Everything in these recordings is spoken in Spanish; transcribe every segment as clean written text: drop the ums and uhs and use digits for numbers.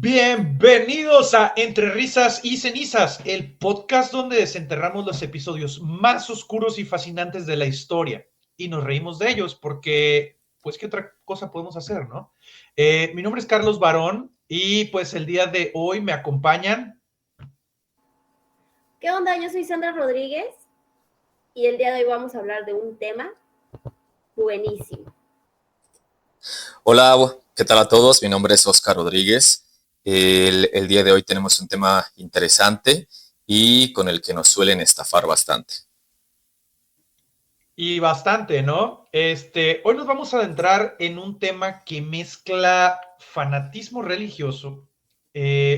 Bienvenidos a Entre Risas y Cenizas, el podcast donde desenterramos los episodios más oscuros y fascinantes de la historia y nos reímos de ellos porque, pues, ¿qué otra cosa podemos hacer, no? Mi nombre es Carlos Barón y, pues, el día de hoy me acompañan. ¿Qué onda? Yo soy Sandra Rodríguez y el día de hoy vamos a hablar de un tema buenísimo. Hola, ¿qué tal a todos? Mi nombre es Oscar Rodríguez. El día de hoy tenemos un tema interesante y con el que nos suelen estafar bastante. Y bastante, ¿no? Hoy nos vamos a adentrar en un tema que mezcla fanatismo religioso,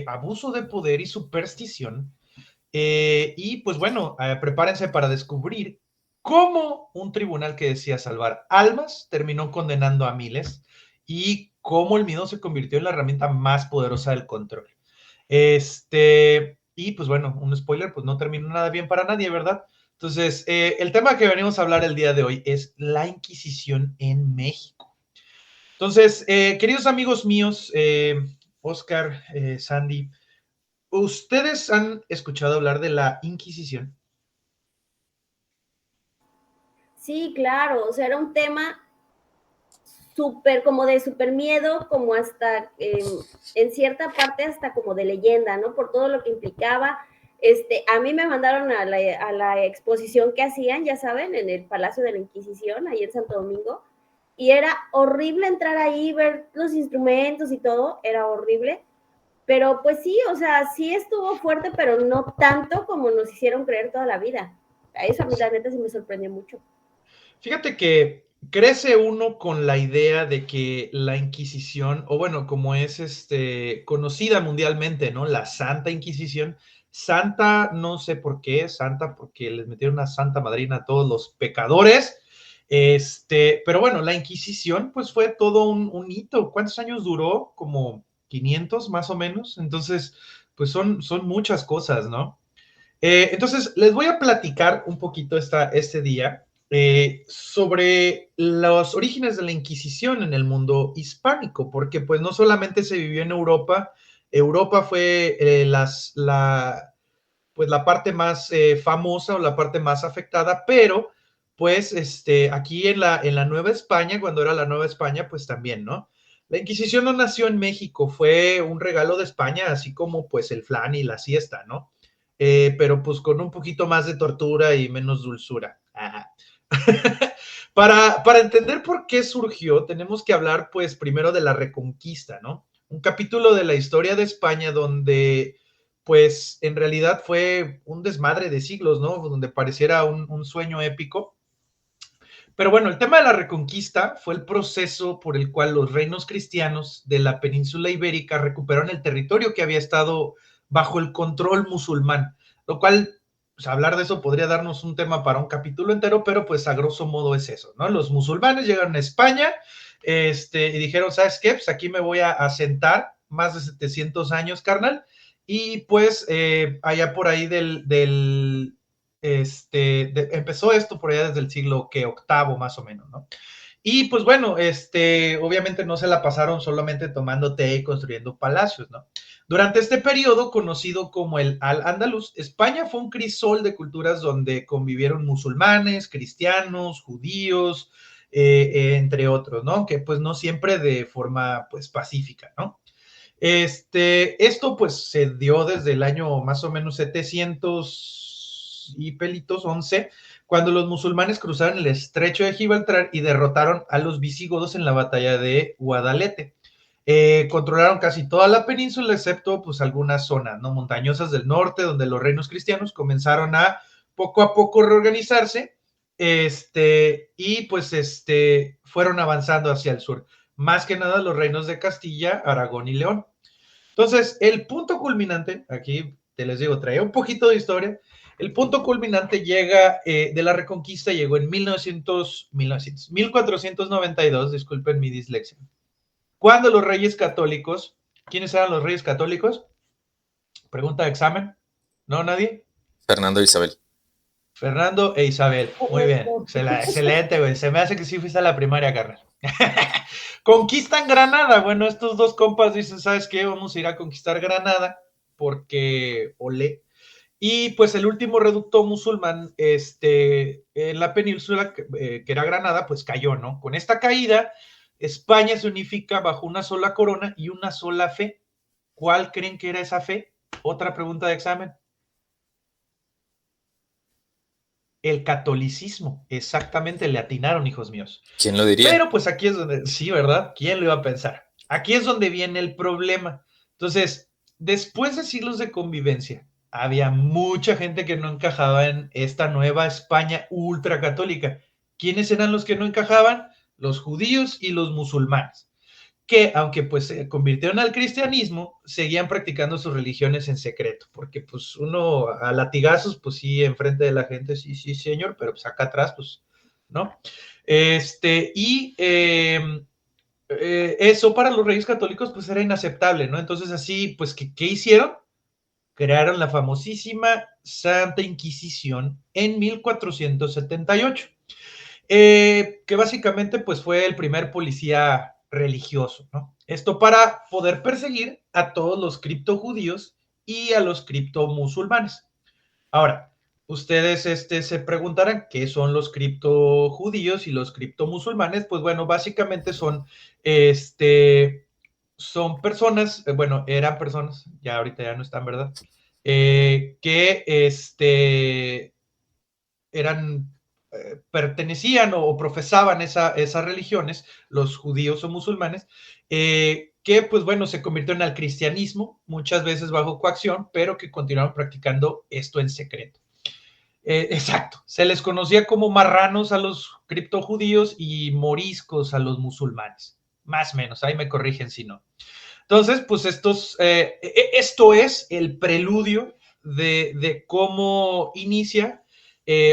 abuso de poder y superstición. Y pues bueno, prepárense para descubrir cómo un tribunal que decía salvar almas terminó condenando a miles y cómo el miedo se convirtió en la herramienta más poderosa del control. Y pues bueno, un spoiler, pues no terminó nada bien para nadie, ¿verdad? Entonces, el tema que venimos a hablar el día de hoy es la Inquisición en México. Entonces, queridos amigos míos, Oscar, Sandy, ¿ustedes han escuchado hablar de la Inquisición? Sí, claro, o sea, era un tema súper, como de súper miedo, como hasta, en cierta parte hasta como de leyenda, ¿no? Por todo lo que implicaba. A mí me mandaron a la exposición que hacían, ya saben, en el Palacio de la Inquisición, ahí en Santo Domingo, y era horrible entrar ahí, ver los instrumentos y todo, era horrible. Pero pues sí, o sea, sí estuvo fuerte, pero no tanto como nos hicieron creer toda la vida. A eso a mí la neta sí me sorprendió mucho. Fíjate que crece uno con la idea de que la Inquisición, o bueno, como es conocida mundialmente, ¿no? La Santa Inquisición, santa, no sé por qué, santa porque les metieron una santa madrina a todos los pecadores. Pero bueno, la Inquisición, pues fue todo un hito. ¿Cuántos años duró? Como 500 más o menos. Entonces, pues son muchas cosas, ¿no? Entonces, les voy a platicar un poquito este día sobre los orígenes de la Inquisición en el mundo hispánico, porque pues no solamente se vivió en Europa, Europa fue pues, la parte más famosa o la parte más afectada, pero pues aquí en la Nueva España, cuando era la Nueva España, pues también, ¿no? La Inquisición no nació en México, fue un regalo de España, así como pues el flan y la siesta, ¿no? Pero pues con un poquito más de tortura y menos dulzura. Ajá. Para entender por qué surgió, tenemos que hablar pues primero de la Reconquista, ¿no? Un capítulo de la historia de España donde pues en realidad fue un desmadre de siglos, ¿no? Donde pareciera un sueño épico. Pero bueno, el tema de la Reconquista fue el proceso por el cual los reinos cristianos de la península ibérica recuperaron el territorio que había estado bajo el control musulmán, lo cual, pues, hablar de eso podría darnos un tema para un capítulo entero, pero pues a grosso modo es eso, ¿no? Los musulmanes llegaron a España y dijeron, ¿sabes qué? Pues aquí me voy a asentar más de 700 años, carnal, y pues allá por ahí empezó esto por allá desde el siglo que octavo más o menos, ¿no? Y pues bueno, obviamente no se la pasaron solamente tomando té y construyendo palacios, ¿no? Durante este periodo, conocido como el Al-Ándalus, España fue un crisol de culturas donde convivieron musulmanes, cristianos, judíos, entre otros, ¿no? Que pues no siempre de forma pues pacífica, ¿no? Esto pues se dio desde el año más o menos 700 y pelitos 11, cuando los musulmanes cruzaron el estrecho de Gibraltar y derrotaron a los visigodos en la batalla de Guadalete. Controlaron casi toda la península, excepto pues algunas zonas, ¿no? Montañosas del norte, donde los reinos cristianos comenzaron a poco reorganizarse, y pues fueron avanzando hacia el sur. Más que nada los reinos de Castilla, Aragón y León. Entonces, el punto culminante, aquí te les digo, traía un poquito de historia. El punto culminante llega de la Reconquista, llegó en 1492, disculpen mi dislexia, cuando los reyes católicos, ¿quiénes eran los reyes católicos? Pregunta de examen, ¿no? ¿Nadie? Fernando e Isabel. Fernando e Isabel, muy bien, excelente, güey, se me hace que sí fuiste a la primaria, carnal. Conquistan Granada. Bueno, estos dos compas dicen, ¿sabes qué? Vamos a ir a conquistar Granada porque olé. Y pues el último reducto musulmán en la península, que era Granada, pues cayó, ¿no? Con esta caída, España se unifica bajo una sola corona y una sola fe. ¿Cuál creen que era esa fe? Otra pregunta de examen. El catolicismo, exactamente, le atinaron, hijos míos. ¿Quién lo diría? Pero pues aquí es donde, sí, ¿verdad? ¿Quién lo iba a pensar? Aquí es donde viene el problema. Entonces, después de siglos de convivencia, había mucha gente que no encajaba en esta nueva España ultracatólica. ¿Quiénes eran los que no encajaban? Los judíos y los musulmanes, que aunque pues se convirtieron al cristianismo, seguían practicando sus religiones en secreto, porque pues uno a latigazos, pues sí, enfrente de la gente, sí, sí, señor, pero pues acá atrás, pues, ¿no? Y eso para los reyes católicos pues era inaceptable, ¿no? Entonces así, pues, ¿qué hicieron? Crearon la famosísima Santa Inquisición en 1478, que básicamente pues fue el primer policía religioso, ¿no? Esto para poder perseguir a todos los criptojudíos y a los criptomusulmanes. Ahora, ustedes se preguntarán qué son los criptojudíos y los criptomusulmanes. Pues bueno, básicamente son personas, bueno, eran personas, ya ahorita ya no están, ¿verdad? Que eran, pertenecían o profesaban esas religiones, los judíos o musulmanes, que pues bueno, se convirtieron al cristianismo, muchas veces bajo coacción, pero que continuaron practicando esto en secreto. Exacto, se les conocía como marranos a los criptojudíos y moriscos a los musulmanes, más o menos, ahí me corrigen si no. Entonces, pues esto es el preludio de cómo inicia,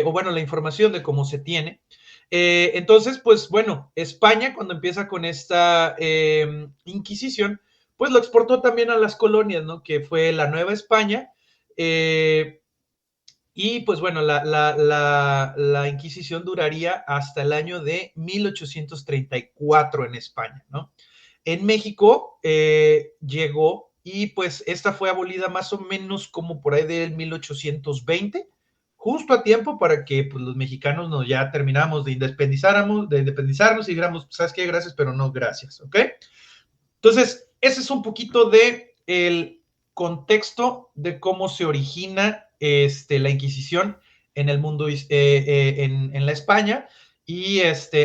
o bueno, la información de cómo se tiene. Entonces, pues bueno, España cuando empieza con esta Inquisición, pues lo exportó también a las colonias, ¿no? Que fue la Nueva España. Y pues bueno, la Inquisición duraría hasta el año de 1834 en España, ¿no? En México llegó y pues esta fue abolida más o menos como por ahí del 1820, justo a tiempo para que pues, los mexicanos nos ya terminamos de independizarnos y digamos, ¿sabes qué? Gracias, pero no gracias, ¿ok? Entonces, ese es un poquito de el contexto de cómo se origina la Inquisición en el mundo, en la España, y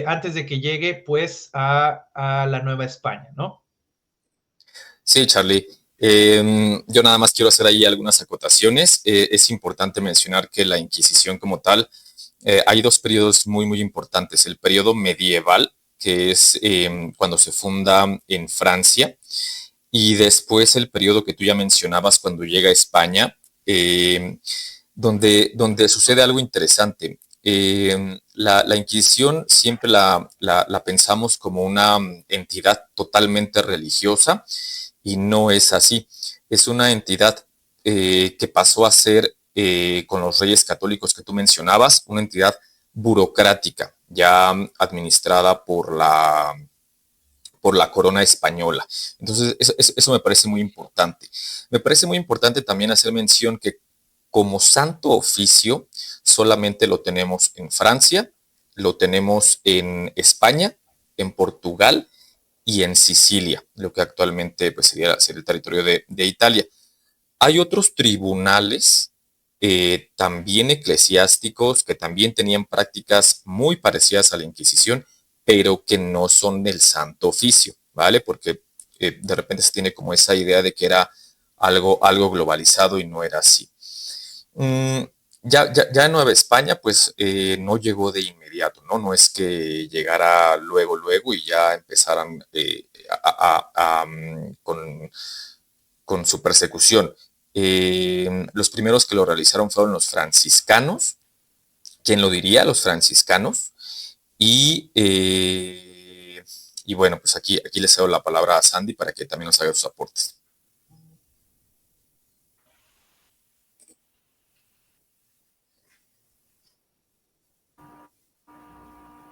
antes de que llegue pues a la Nueva España, ¿no? Sí, Charlie. Yo nada más quiero hacer ahí algunas acotaciones. Es importante mencionar que la Inquisición como tal, hay dos periodos muy, muy importantes. El periodo medieval, que es cuando se funda en Francia, y después el periodo que tú ya mencionabas cuando llega a España, donde sucede algo interesante. La Inquisición siempre la pensamos como una entidad totalmente religiosa y no es así. Es una entidad que pasó a ser, con los reyes católicos que tú mencionabas, una entidad burocrática, ya administrada por la corona española. Entonces, eso me parece muy importante. Me parece muy importante también hacer mención que como santo oficio solamente lo tenemos en Francia, lo tenemos en España, en Portugal y en Sicilia, lo que actualmente pues, sería el territorio de Italia. Hay otros tribunales también eclesiásticos que también tenían prácticas muy parecidas a la Inquisición, pero que no son del Santo Oficio, ¿vale? Porque de repente se tiene como esa idea de que era algo globalizado y no era así. Mm, ya en Nueva España, pues no llegó de inmediato, ¿no? No es que llegara luego y ya empezaran con su persecución. Los primeros que lo realizaron fueron los franciscanos. ¿Quién lo diría? Los franciscanos. Y, y bueno, pues aquí les cedo la palabra a Sandy para que también nos haga sus aportes.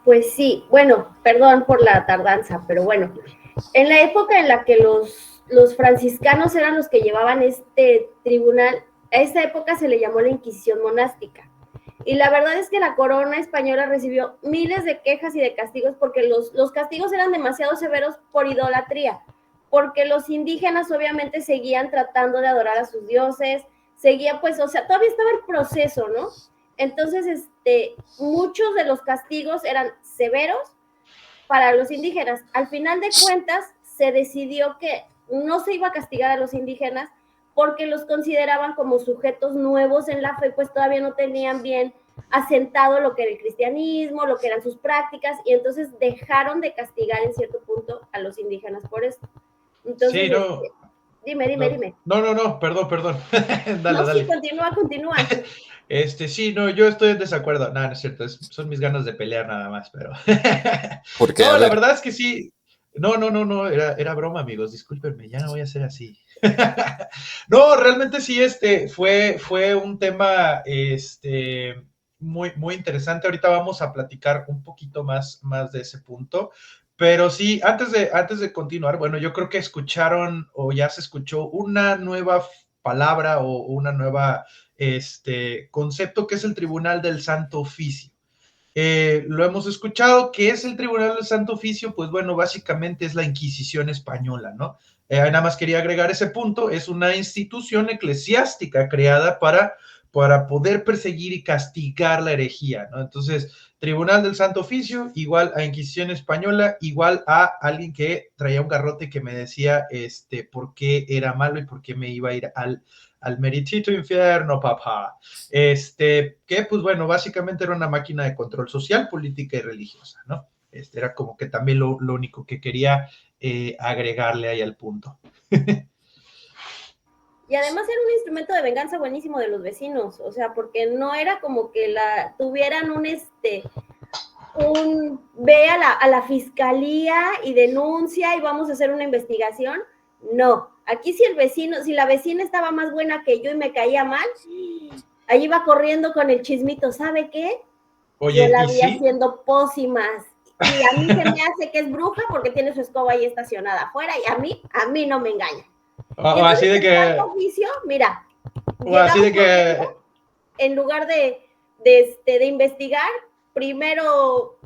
Pues sí, bueno, perdón por la tardanza, pero bueno, en la época en la que los franciscanos eran los que llevaban este tribunal, a esa época se le llamó la Inquisición monástica. Y la verdad es que la corona española recibió miles de quejas y de castigos porque los castigos eran demasiado severos por idolatría, porque los indígenas obviamente seguían tratando de adorar a sus dioses, seguía pues, o sea, todavía estaba el proceso, ¿no? Entonces, muchos de los castigos eran severos para los indígenas. Al final de cuentas, se decidió que no se iba a castigar a los indígenas porque los consideraban como sujetos nuevos en la fe, pues todavía no tenían bien asentado lo que era el cristianismo, lo que eran sus prácticas, y entonces dejaron de castigar en cierto punto a los indígenas por esto. Entonces, sí, no. Dime. No, perdón. Dale, No, sí, dale. continúa. Sí, no, yo estoy en desacuerdo. No, no es cierto, son mis ganas de pelear nada más, pero. Porque, a No, la ver, verdad es que sí. No, era broma, amigos, discúlpenme, ya no voy a ser así. No, realmente sí, fue un tema, muy interesante. Ahorita vamos a platicar un poquito más de ese punto. Pero sí, antes de continuar, bueno, yo creo que escucharon o ya se escuchó una nueva palabra o una nueva concepto que es el Tribunal del Santo Oficio. Lo hemos escuchado. ¿Qué es el Tribunal del Santo Oficio? Pues bueno, básicamente es la Inquisición española, ¿no? Nada más quería agregar ese punto. Es una institución eclesiástica creada para poder perseguir y castigar la herejía, ¿no? Entonces, Tribunal del Santo Oficio, igual a Inquisición española, igual a alguien que traía un garrote que me decía por qué era malo y por qué me iba a ir al meritito infierno, papá. Que pues bueno, básicamente era una máquina de control social, política y religiosa, ¿no? Era como que también lo único que quería agregarle ahí al punto. Y además era un instrumento de venganza buenísimo de los vecinos, o sea, porque no era como que tuvieran ve a la fiscalía y denuncia y vamos a hacer una investigación. No, aquí si la vecina estaba más buena que yo y me caía mal, ahí iba corriendo con el chismito, ¿sabe qué? Oye, Yo la ¿y vi sí? haciendo pócimas. Y a mí se me hace que es bruja porque tiene su escoba ahí estacionada afuera y a mí no me engaña. O así de que... Oficio, mira, O así de que... en lugar de investigar, primero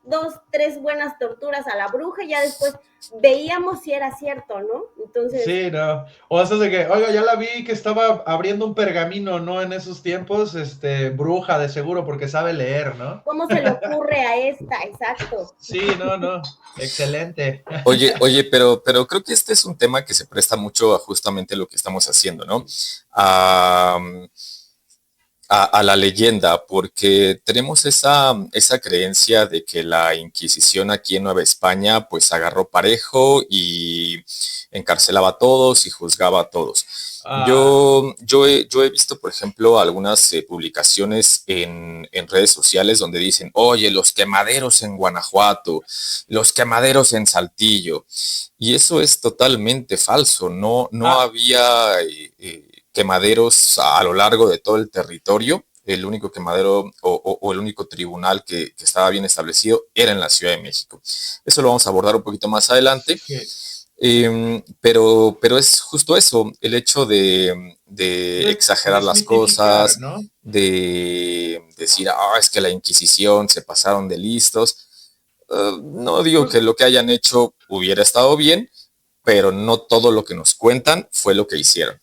2, 3 buenas torturas a la bruja y ya después veíamos si era cierto, ¿no? Entonces... Sí, no. O eso de que, oiga, ya la vi que estaba abriendo un pergamino, ¿no? En esos tiempos, bruja de seguro porque sabe leer, ¿no? ¿Cómo se le ocurre a esta? Exacto. Sí, no. Excelente. Oye, pero creo que este es un tema que se presta mucho a justamente lo que estamos haciendo, ¿no? A la leyenda, porque tenemos esa creencia de que la Inquisición aquí en Nueva España pues agarró parejo y encarcelaba a todos y juzgaba a todos. Yo he visto, por ejemplo, algunas publicaciones en redes sociales donde dicen, oye, los quemaderos en Guanajuato, los quemaderos en Saltillo, y eso es totalmente falso, no había... quemaderos a lo largo de todo el territorio. El único quemadero o el único tribunal que estaba bien establecido era en la Ciudad de México. Eso lo vamos a abordar un poquito más adelante. Sí. Pero es justo eso, el hecho de exagerar las cosas, ¿no? De decir, es que la Inquisición se pasaron de listos. No digo que lo que hayan hecho hubiera estado bien, pero no todo lo que nos cuentan fue lo que hicieron.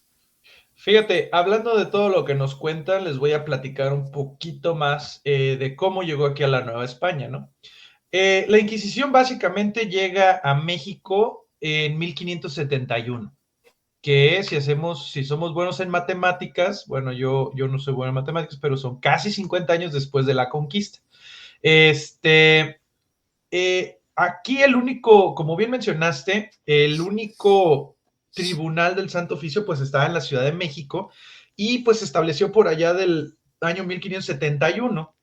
Fíjate, hablando de todo lo que nos cuentan, les voy a platicar un poquito más de cómo llegó aquí a la Nueva España, ¿no? La Inquisición básicamente llega a México en 1571, que si somos buenos en matemáticas, bueno, yo no soy bueno en matemáticas, pero son casi 50 años después de la conquista. Aquí el único, como bien mencionaste, el único Tribunal del Santo Oficio pues estaba en la Ciudad de México y pues se estableció por allá del año 1571.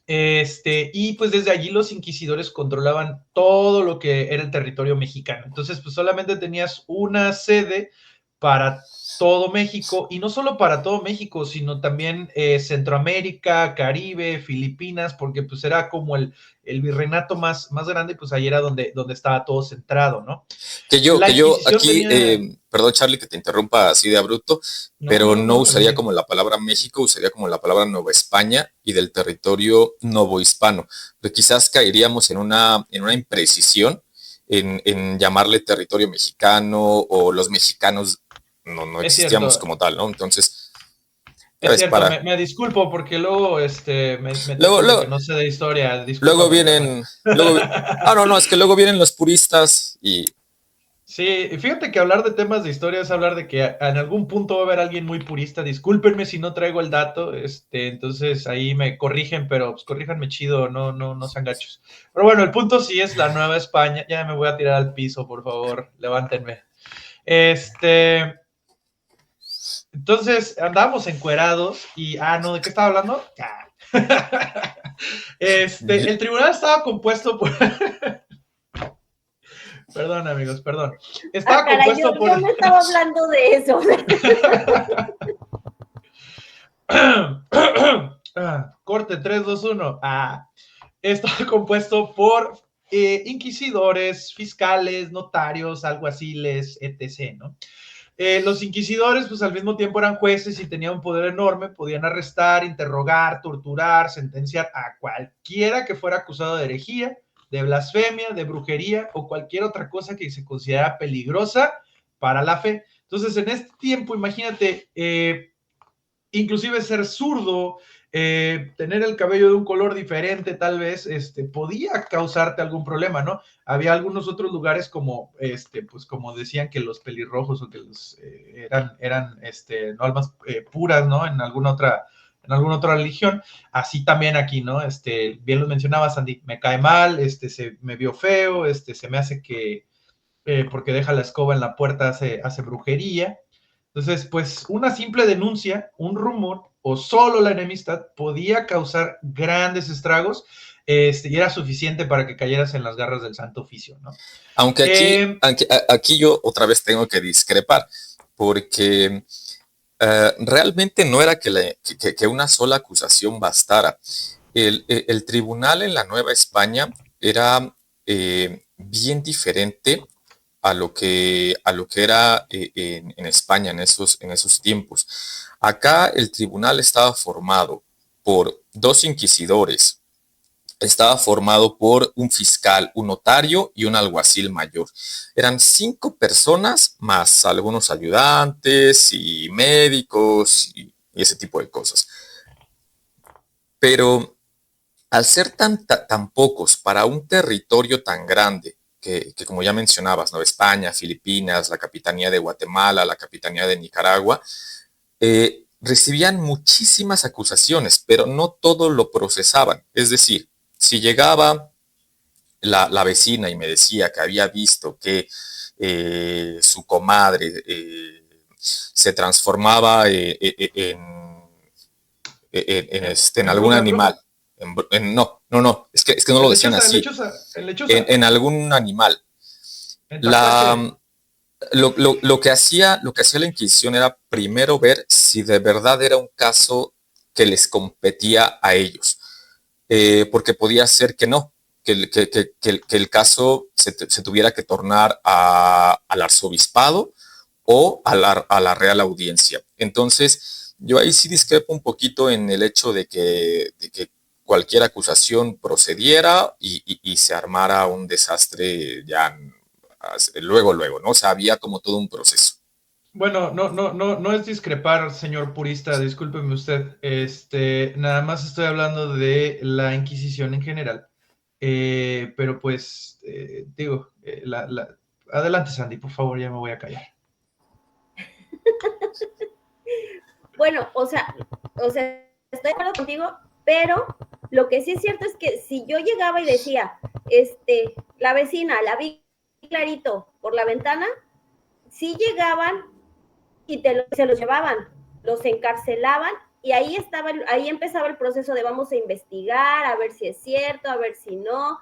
Y pues desde allí los inquisidores controlaban todo lo que era el territorio mexicano. Entonces pues solamente tenías una sede para todo México, y no solo para todo México, sino también Centroamérica, Caribe, Filipinas, porque pues era como el virreinato más grande, pues ahí era donde estaba todo centrado, ¿no? Que yo aquí, perdón Charlie que te interrumpa así de abrupto, pero no usaría como la palabra México, usaría como la palabra Nueva España y del territorio novohispano, pero quizás caeríamos en una imprecisión en llamarle territorio mexicano, o los mexicanos no existíamos como tal, ¿no? Entonces, es cierto, me disculpo porque luego luego, que no sé de historia. Luego vienen, es que luego vienen los puristas y... Sí, fíjate que hablar de temas de historia es hablar de que en algún punto va a haber alguien muy purista. Discúlpenme si no traigo el dato, entonces ahí me corrigen, pero pues corríjanme chido, no sean gachos. Pero bueno, el punto sí es la Nueva España. Ya me voy a tirar al piso, por favor, levántenme. Entonces andábamos encuerados y, no, ¿de qué estaba hablando? El tribunal estaba compuesto por... Perdón, amigos, perdón. Estaba compuesto por... Yo no estaba hablando de eso. Corte 3, 2, 1. Estaba compuesto por inquisidores, fiscales, notarios, alguaciles, etc., ¿no? Los inquisidores, pues al mismo tiempo eran jueces y tenían un poder enorme, podían arrestar, interrogar, torturar, sentenciar a cualquiera que fuera acusado de herejía, de blasfemia, de brujería o cualquier otra cosa que se considera peligrosa para la fe. Entonces, en este tiempo, imagínate, inclusive ser zurdo, tener el cabello de un color diferente, tal vez, podía causarte algún problema, ¿no? Había algunos otros lugares como, pues como decían que los pelirrojos o que los eran no almas puras, ¿no? En alguna otra religión, así también aquí, ¿no? Bien lo mencionabas, Andy, me cae mal, se me vio feo, se me hace que, porque deja la escoba en la puerta, hace brujería. Entonces, pues una simple denuncia, un rumor o solo la enemistad podía causar grandes estragos, y era suficiente para que cayeras en las garras del Santo Oficio, ¿no? Aunque aquí yo otra vez tengo que discrepar, porque realmente no era que una sola acusación bastara. El tribunal en la Nueva España era bien diferente a lo que era en España en esos tiempos. Acá el tribunal estaba formado por 2 inquisidores, estaba formado por un fiscal, un notario y un alguacil mayor. Eran 5 personas más algunos ayudantes y médicos y ese tipo de cosas. Pero al ser tan pocos para un territorio tan grande, que como ya mencionabas, Nueva España, Filipinas, la Capitanía de Guatemala, la Capitanía de Nicaragua, recibían muchísimas acusaciones, pero no todo lo procesaban. Es decir, si llegaba la vecina y me decía que había visto que su comadre se transformaba en algún animal. No, es que no lo decían así. En algún animal. Lo que hacía la Inquisición era primero ver si de verdad era un caso que les competía a ellos, porque podía ser que no, que el caso se tuviera que tornar al arzobispado o a la Real Audiencia. Entonces, yo ahí sí discrepo un poquito en el hecho de que cualquier acusación procediera y se armara un desastre ya luego, ¿no? O sea, había como todo un proceso. Bueno, no es discrepar, señor purista, discúlpeme usted. Nada más estoy hablando de la Inquisición en general. Pero pues, digo, adelante, Sandy, por favor, ya me voy a callar. Bueno, o sea, estoy de acuerdo contigo, pero lo que sí es cierto es que si yo llegaba y decía, la vecina, la vi clarito por la ventana, sí llegaban y se los llevaban, los encarcelaban y ahí empezaba el proceso de vamos a investigar, a ver si es cierto, a ver si no,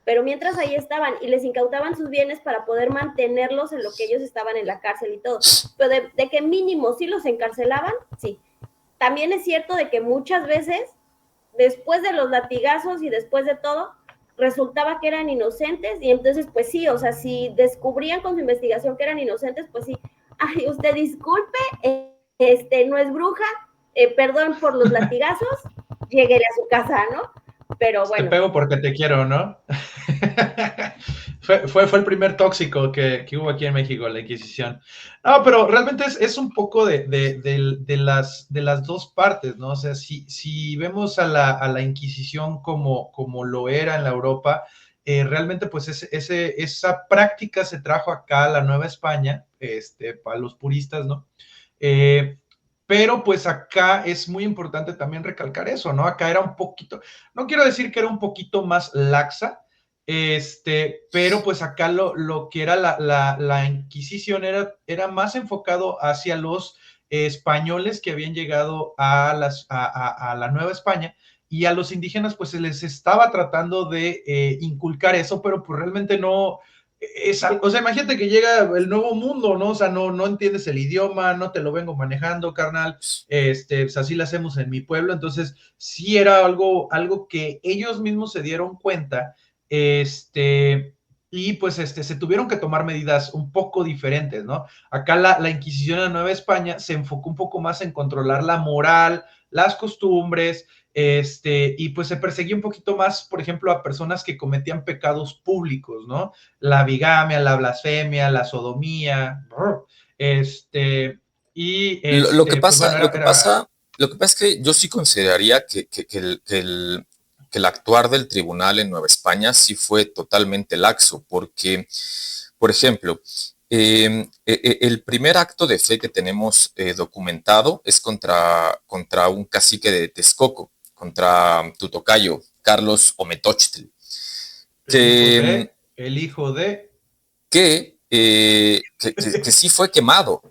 pero mientras ahí estaban y les incautaban sus bienes para poder mantenerlos en lo que ellos estaban en la cárcel y todo. Pero de que mínimo sí los encarcelaban, sí. También es cierto de que muchas veces, después de los latigazos y después de todo, resultaba que eran inocentes y entonces pues sí, o sea, si descubrían con su investigación que eran inocentes, pues sí, ay, usted disculpe, no es bruja, perdón por los latigazos, lléguele a su casa, ¿no? Pero bueno. Te pego porque te quiero, ¿no? fue el primer tóxico que hubo aquí en México, la Inquisición. No, pero realmente es un poco de las dos partes, ¿no? O sea, si vemos a la Inquisición como lo era en la Europa, realmente pues esa práctica se trajo acá a la Nueva España, para los puristas, ¿no? Pero pues acá es muy importante también recalcar eso, ¿no? Acá era un poquito, no quiero decir que era un poquito más laxa, pero pues acá lo que era la Inquisición era más enfocado hacia los españoles que habían llegado a la Nueva España, y a los indígenas pues se les estaba tratando de inculcar eso, pero pues realmente no, o sea, imagínate que llega el nuevo mundo, ¿no? O sea, no entiendes el idioma, no te lo vengo manejando, carnal, pues así lo hacemos en mi pueblo, entonces sí era algo que ellos mismos se dieron cuenta, y pues se tuvieron que tomar medidas un poco diferentes, ¿no? Acá la Inquisición en Nueva España se enfocó un poco más en controlar la moral, las costumbres, y pues se perseguía un poquito más, por ejemplo, a personas que cometían pecados públicos, ¿no? La bigamia, la blasfemia, la sodomía, Lo que pues pasa, bueno, lo que pasa es que yo sí consideraría que el actuar del tribunal en Nueva España sí fue totalmente laxo, porque, por ejemplo, el primer acto de fe que tenemos documentado es contra un cacique de Texcoco, contra tu tocayo, Carlos Ometochtli, el hijo de que sí fue quemado,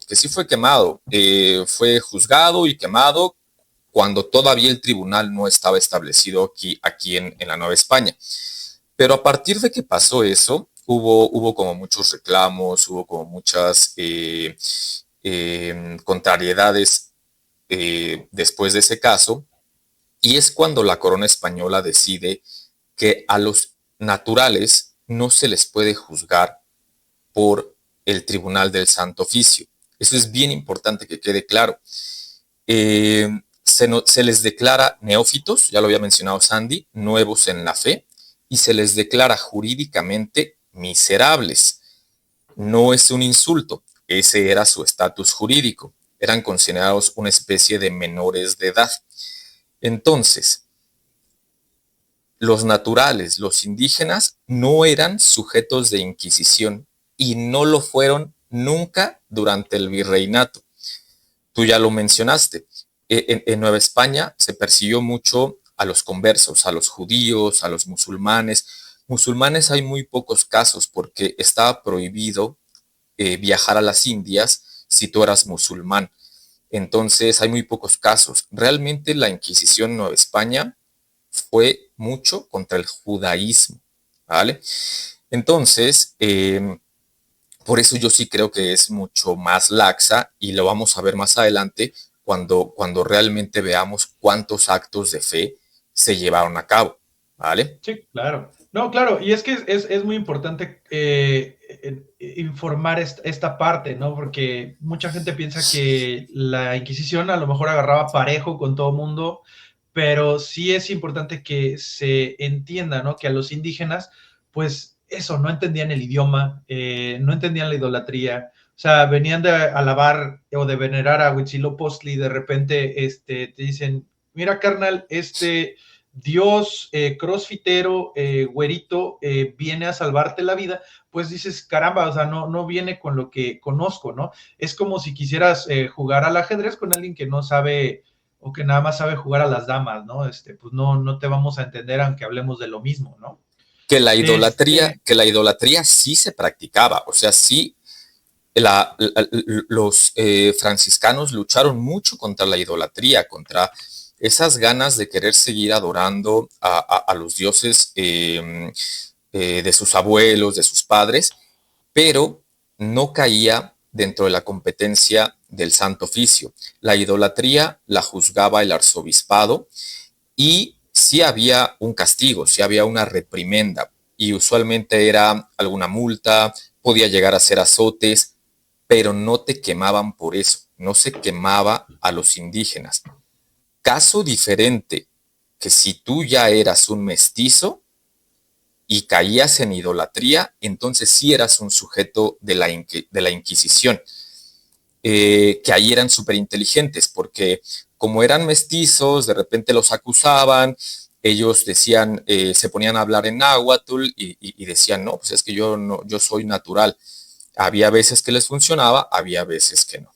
fue juzgado y quemado cuando todavía el tribunal no estaba establecido aquí en la Nueva España. Pero a partir de que pasó eso, hubo como muchos reclamos, hubo como muchas contrariedades después de ese caso, y es cuando la corona española decide que a los naturales no se les puede juzgar por el Tribunal del Santo Oficio. Eso es bien importante que quede claro. Se les declara neófitos, ya lo había mencionado Sandy, nuevos en la fe, y se les declara jurídicamente miserables. No es un insulto, ese era su estatus jurídico. Eran considerados una especie de menores de edad. Entonces, los naturales, los indígenas, no eran sujetos de inquisición y no lo fueron nunca durante el virreinato. Tú ya lo mencionaste. En Nueva España se persiguió mucho a los conversos, a los judíos, a los musulmanes. Musulmanes hay muy pocos casos porque estaba prohibido viajar a las Indias si tú eras musulmán. Entonces hay muy pocos casos. Realmente la Inquisición en Nueva España fue mucho contra el judaísmo, ¿vale? Entonces, por eso yo sí creo que es mucho más laxa y lo vamos a ver más adelante cuando realmente veamos cuántos actos de fe se llevaron a cabo, ¿vale? Sí, claro. No, claro, y es que es muy importante informar esta parte, ¿no? Porque mucha gente piensa que la Inquisición a lo mejor agarraba parejo con todo mundo, pero sí es importante que se entienda, ¿no? Que a los indígenas, pues eso, no entendían el idioma, no entendían la idolatría, o sea, venían de alabar o de venerar a Huitzilopochtli y de repente te dicen, mira, carnal, Dios crossfitero, güerito, viene a salvarte la vida, pues dices, caramba, o sea, no viene con lo que conozco, ¿no? Es como si quisieras jugar al ajedrez con alguien que no sabe o que nada más sabe jugar a las damas, ¿no? Pues no te vamos a entender aunque hablemos de lo mismo, ¿no? Que la idolatría sí se practicaba, o sea, sí, los franciscanos lucharon mucho contra la idolatría, contra esas ganas de querer seguir adorando a los dioses de sus abuelos, de sus padres, pero no caía dentro de la competencia del Santo Oficio. La idolatría la juzgaba el arzobispado y sí había un castigo, sí había una reprimenda, y usualmente era alguna multa, podía llegar a ser azotes, pero no te quemaban por eso, no se quemaba a los indígenas. Caso diferente, que si tú ya eras un mestizo y caías en idolatría, entonces sí eras un sujeto de la Inquisición, que ahí eran súper inteligentes, porque como eran mestizos, de repente los acusaban, ellos decían, se ponían a hablar en náhuatl y decían, no, pues es que yo, no, yo soy natural. Había veces que les funcionaba, había veces que no.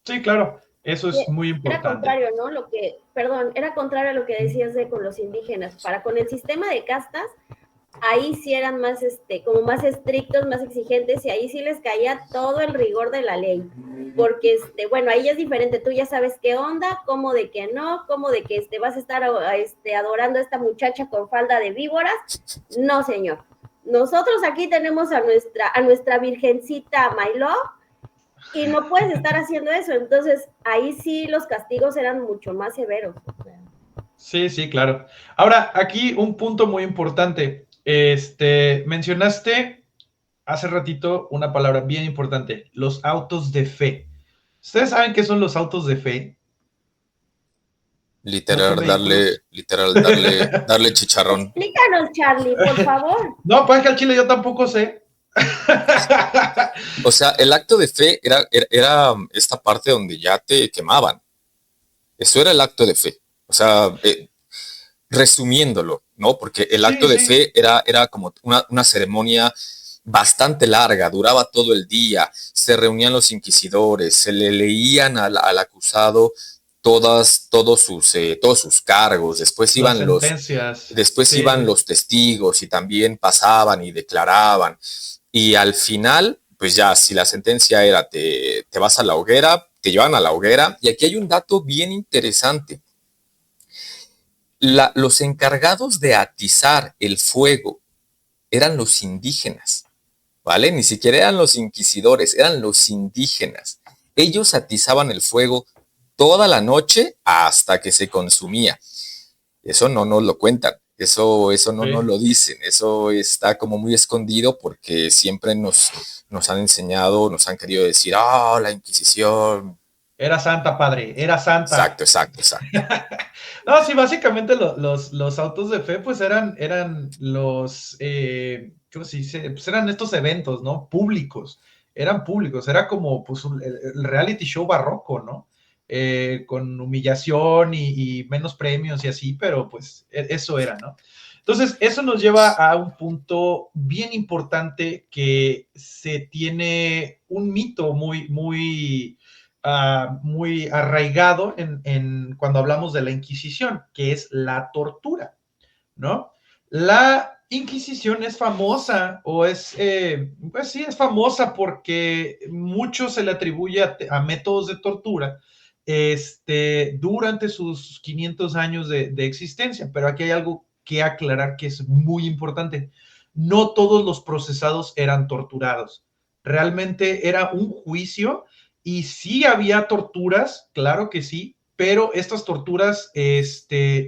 Sí, claro, eso es muy Era importante. contrario, ¿no? Era contrario a lo que decías de con los indígenas. Con el sistema de castas, ahí sí eran más, como más estrictos, más exigentes, y ahí sí les caía todo el rigor de la ley. Porque, bueno, ahí es diferente, tú ya sabes qué onda, cómo de que no, cómo de que vas a estar adorando a esta muchacha con falda de víboras. No, señor. Nosotros aquí tenemos a nuestra virgencita Mailó, y no puedes estar haciendo eso. Entonces, ahí sí los castigos eran mucho más severos. Sí, sí, claro. Ahora, aquí un punto muy importante. Mencionaste hace ratito una palabra bien importante, los autos de fe. ¿Ustedes saben qué son los autos de fe? ¿No son vehículos? Literal, darle chicharrón. Explícanos, Charlie, por favor. No, pues es que al chile yo tampoco sé. O sea, el acto de fe era esta parte donde ya te quemaban. Eso era el acto de fe. O sea, resumiéndolo, ¿no? Porque el acto Sí, de sí. fe era como una ceremonia bastante larga, duraba todo el día, se reunían los inquisidores, se le leían al acusado todos sus cargos, Las sentencias. después Sí, iban sí. los testigos y también pasaban y declaraban, y al final, pues ya, si la sentencia era te vas a la hoguera, te llevan a la hoguera, y aquí hay un dato bien interesante. Los encargados de atizar el fuego eran los indígenas, ¿vale? Ni siquiera eran los inquisidores, eran los indígenas. Ellos atizaban el fuego toda la noche hasta que se consumía. Eso no nos lo cuentan, eso no nos Sí. lo dicen, eso está como muy escondido porque siempre nos han enseñado, nos han querido decir, ah, la Inquisición. Era santa, padre, era santa. Exacto, exacto, exacto. No, sí, básicamente los autos de fe, pues eran ¿cómo se dice? Pues eran estos eventos, ¿no? Públicos, eran públicos, era como pues el reality show barroco, ¿no? Con humillación y menos premios y así, pero pues eso era, ¿no? Entonces, eso nos lleva a un punto bien importante que se tiene un mito muy arraigado cuando hablamos de la Inquisición, que es la tortura, ¿no? La Inquisición es famosa, pues sí, es famosa porque mucho se le atribuye a métodos de tortura durante sus 500 años de existencia, pero aquí hay algo que aclarar que es muy importante. No todos los procesados eran torturados. Realmente era un juicio y sí había torturas, claro que sí, pero estas torturas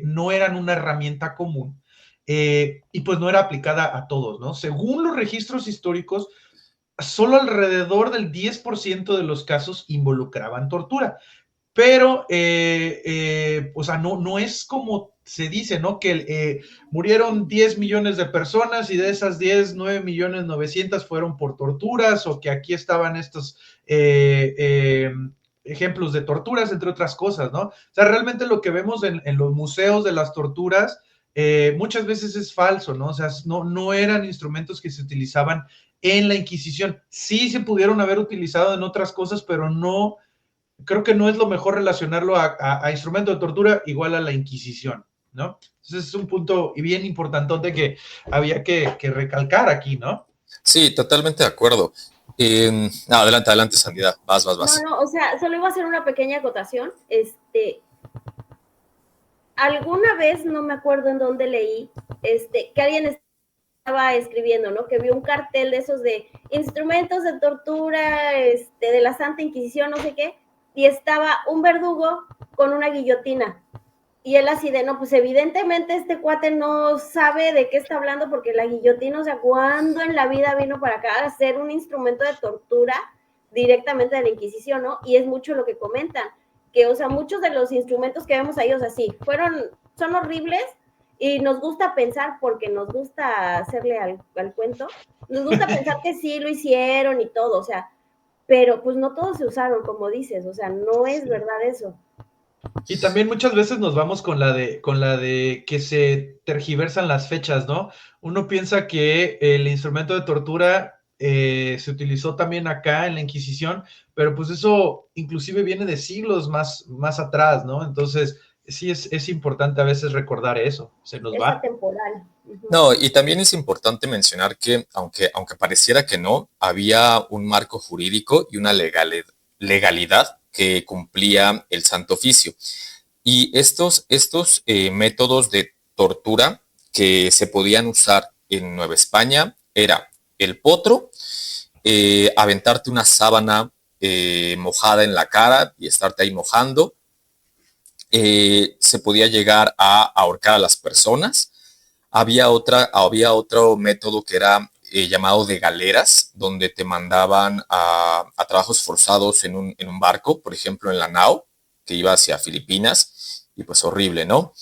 no eran una herramienta común y pues no era aplicada a todos, ¿no? Según los registros históricos, solo alrededor del 10% de los casos involucraban tortura, pero, o sea, no es como se dice, ¿no? Que murieron 10 millones de personas y de esas 10, 9 millones 900 fueron por torturas, o que aquí estaban estos ejemplos de torturas, entre otras cosas, ¿no? O sea, realmente lo que vemos en los museos de las torturas muchas veces es falso, ¿no? O sea, no eran instrumentos que se utilizaban en la Inquisición. Sí se pudieron haber utilizado en otras cosas, pero no, creo que no es lo mejor relacionarlo a instrumento de tortura igual a la Inquisición, ¿no? Entonces es un punto bien importante que había que recalcar aquí, ¿no? Sí, totalmente de acuerdo. No, adelante, adelante, Sandida. No, Vas. no, o sea, solo iba a hacer una pequeña acotación. alguna vez, no me acuerdo en dónde leí, que alguien estaba escribiendo, ¿no? Que vio un cartel de esos de instrumentos de tortura, de la Santa Inquisición, no sé qué, y estaba un verdugo con una guillotina. Y él así de, no, pues evidentemente este cuate no sabe de qué está hablando porque la guillotina, o sea, ¿cuándo en la vida vino para acá a ser un instrumento de tortura directamente de la Inquisición, ¿no? Y es mucho lo que comentan, que, o sea, muchos de los instrumentos que vemos ahí, o sea, sí, son horribles y nos gusta pensar, porque nos gusta hacerle al cuento, nos gusta pensar que sí lo hicieron y todo, o sea, pero pues no todos se usaron, como dices, o sea, no es verdad eso. Y también muchas veces nos vamos con la de que se tergiversan las fechas, ¿no? Uno piensa que el instrumento de tortura se utilizó también acá en la Inquisición, pero pues eso inclusive viene de siglos más atrás, ¿no? Entonces, sí es importante a veces recordar eso, se nos Es va. atemporal. No, y también es importante mencionar que, aunque pareciera que no, había un marco jurídico y una legalidad que cumplía el Santo Oficio. Y estos métodos de tortura que se podían usar en Nueva España era el potro, aventarte una sábana mojada en la cara y estarte ahí mojando. Se podía llegar a ahorcar a las personas. Había otro método que era llamado de galeras, donde te mandaban a trabajos forzados en un barco, por ejemplo en la nao, que iba hacia Filipinas, y pues horrible, ¿no?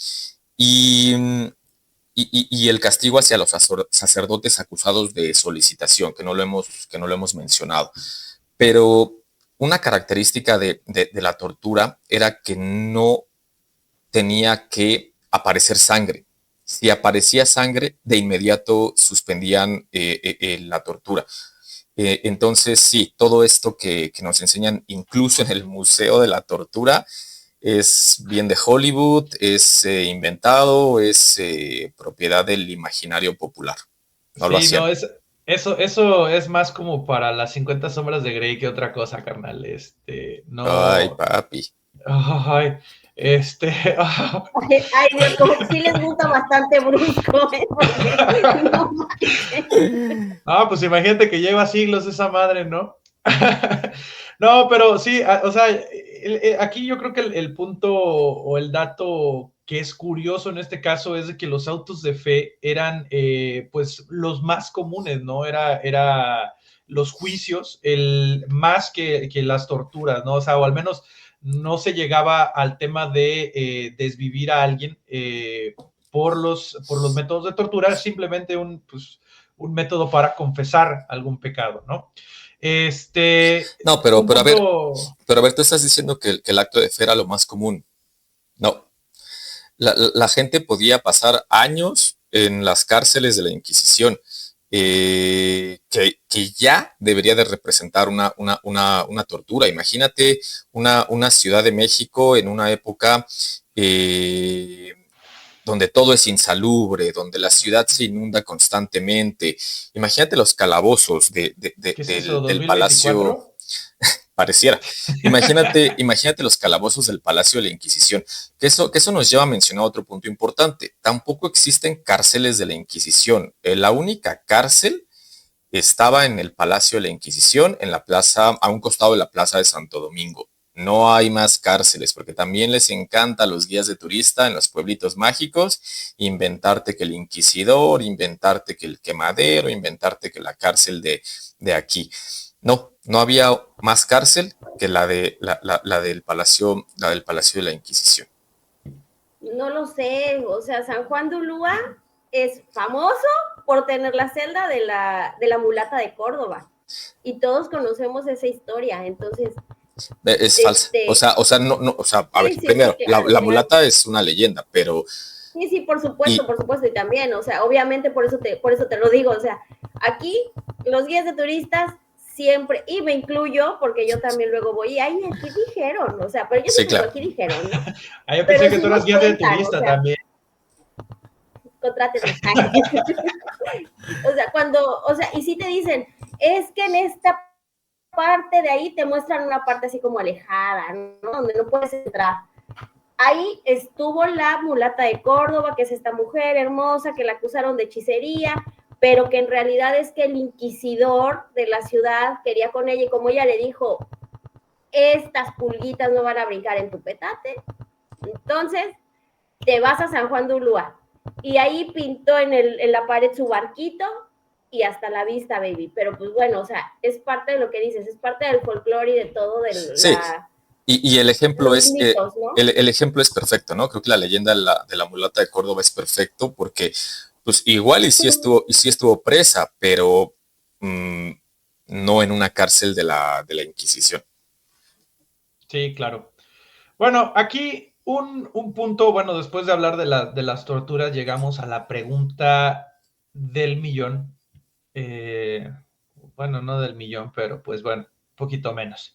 Y, y el castigo hacia los sacerdotes acusados de solicitación, que no lo hemos mencionado. Pero una característica de la tortura era que no tenía que aparecer sangre. Si aparecía sangre, de inmediato suspendían la tortura. Entonces, sí, todo esto que nos enseñan, incluso en el Museo de la Tortura, es bien de Hollywood, es inventado, es propiedad del imaginario popular. No lo Sí, no, hacían. eso es más como para las 50 sombras de Grey que otra cosa, carnal. Ay, No. papi. Ay, este. Ay, Dios, como que sí les gusta bastante brusco, ¿eh? Porque, no, Ah, pues imagínate que lleva siglos esa madre, ¿no? No, pero sí, o sea, aquí yo creo que el punto o el dato que es curioso en este caso es de que los autos de fe eran pues los más comunes, ¿no? Era los juicios, más que las torturas, ¿no? O sea, o al menos no se llegaba al tema de desvivir a alguien por los métodos de tortura, simplemente pues, un método para confesar algún pecado, ¿no? No, Un pero punto. a ver, tú estás diciendo que el acto de fe era lo más común. No, la gente podía pasar años en las cárceles de la Inquisición, que ya debería de representar una tortura. Imagínate una Ciudad de México en una época donde todo es insalubre, donde la ciudad se inunda constantemente. Imagínate los calabozos ¿Qué es eso? del Palacio. ¿2024? Pareciera. Imagínate los calabozos del Palacio de la Inquisición. Que eso nos lleva a mencionar otro punto importante. Tampoco existen cárceles de la Inquisición. La única cárcel estaba en el Palacio de la Inquisición, en la plaza, a un costado de la Plaza de Santo Domingo. No hay más cárceles, porque también les encanta a los guías de turista en los pueblitos mágicos inventarte que el inquisidor, inventarte que el quemadero, inventarte que la cárcel de aquí. No había más cárcel que la del Palacio de la Inquisición. no lo sé, o sea, San Juan de Ulúa es famoso por tener la celda de la mulata de Córdoba. Y todos conocemos esa historia, entonces. Es falsa. A ver, Sí, sí, primero, sí, claro, la claro. mulata es una leyenda, pero. Sí, por supuesto, y también, o sea, obviamente por eso te lo digo, o sea, aquí los guías de turistas siempre, y me incluyo, porque yo también luego voy, y ay, aquí dijeron, o sea, pero yo Sí, siempre claro. aquí dijeron, ¿no? Ah, yo Pero pensé que sí tú eras nos guía de cuentan, turista o sea, también. contrátenme. O sea, o sea, y sí te dicen, es que en esta parte de ahí te muestran una parte así como alejada, ¿no? Donde no puedes entrar. ahí estuvo la mulata de Córdoba, que es esta mujer hermosa que la acusaron de hechicería, pero que en realidad es que el inquisidor de la ciudad quería con ella, y como ella le dijo, estas pulguitas no van a brincar en tu petate, entonces te vas a San Juan de Ulúa. Y ahí pintó en la pared su barquito y hasta la vista, baby. Pero pues bueno, o sea, es parte de lo que dices, es parte del folclore y de todo, Sí, y el ejemplo los es, mitos, ¿no? el ejemplo es perfecto, ¿no? Creo que la leyenda de la mulata de Córdoba es perfecto porque, pues igual y sí estuvo presa, pero no en una cárcel de la Inquisición. Sí, claro. Bueno, aquí un punto, bueno, después de hablar de las torturas, llegamos a la pregunta del millón. Eh, bueno, no del millón, pero pues bueno, un poquito menos.